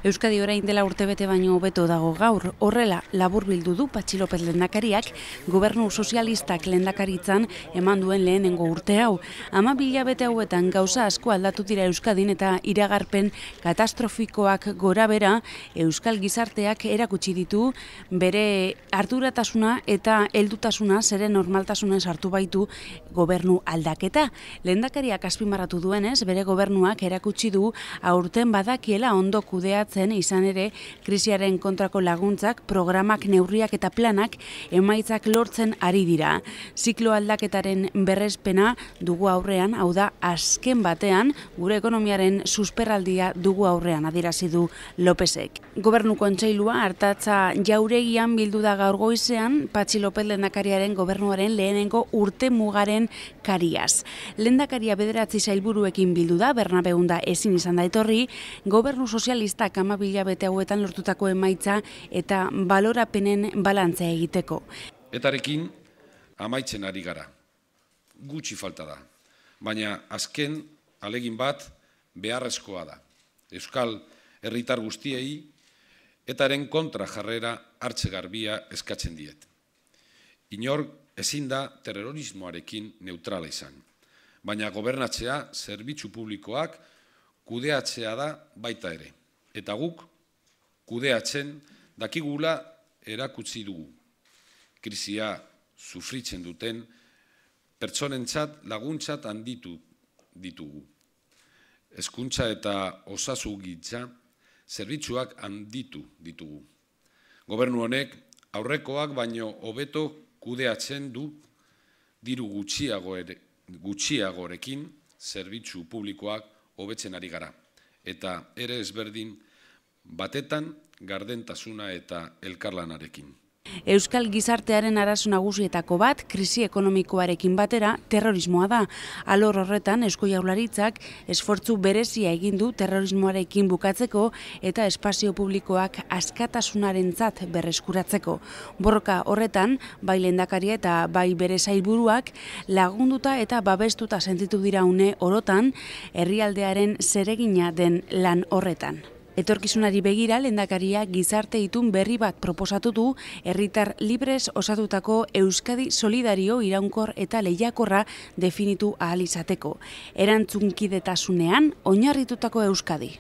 Euskadi orain dela urtebete baino hobeto dago gaur. Horrela, laburbildu du Patxi López lehendakariak gobernu sozialistak lehendakaritzan eman duen lehenengo urte hau. 12 hilabete hauetan gauza asko aldatu dira Euskadin eta iragarpen katastrofikoak gorabehera euskal gizarteak erakutsi ditu bere arduratasuna eta heldutasuna zeren normaltasunez hartu baitu gobernu aldaketa. Lehendakariak azpimarratu duenez, bere gobernuak erakutsi du aurten badakiela ondo kudeatzen izan ere krisiaren kontrako laguntzak, programak, neurriak eta planak emaitzak lortzen ari dira. Ziklo aldaketaren berrespena dugu aurrean, hau da azken batean gure ekonomiaren susperraldia dugu aurrean, adierazi du Lópezek. Gobernu kontseilua hartatza jauregian bildu da gaur goizean Patxi López lehendakariaren gobernuaren lehenengo urte mugaren kariaz. Lehendakaria 9 sailburuekin bildu da, Bernabeun da ezin izan da etorri, gobernu sozialistak 12 hilabete hauetan lortutako emaitza eta balorapenen balantzea egiteko. Etarekin amaitzen ari gara. Gutxi falta da. Baina azken alegin bat beharrezkoa da. Euskal herritar guztiei etaren kontra jarrera hartze garbia eskatzen diet. Inor ezin da terrorismoarekin neutrala izan. Baina gobernatzea zerbitzu publikoak kudeatzea da baita ere. Eta guk kudeatzen dakigula erakutsi dugu. Krisia sufritzen duten pertsonentzat laguntzat handitu ditugu. Hezkuntza eta osasungintza zerbitzuak handitu ditugu. Gobernu honek aurrekoak baino hobeto kudeatzen du diru gutxiagorekin zerbitzu publikoak hobetzen ari gara. Eta ere ezberdin batetan gardentasuna eta elkarlanarekin. Euskal gizartearen arazo nagusietako bat krisi ekonomikoarekin batera terrorismoa da. Alor horretan Eusko Jaurlaritzak esfortzu berezia egin du terrorismoarekin bukatzeko eta espazio publikoak askatasunarentzat berreskuratzeko. Borroka horretan bai lehendakaria eta bai bere sailburuak lagunduta eta babestuta sentitu dira une orotan herrialdearen zeregina den lan horretan. Etorkizunari begira lehendakaria gizarte itun berri bat proposatu du herritar librez osatutako Euskadi solidario iraunkor eta lehiakorra definitu ahal izateko. Erantzunkidetasunean oinarritutako Euskadi.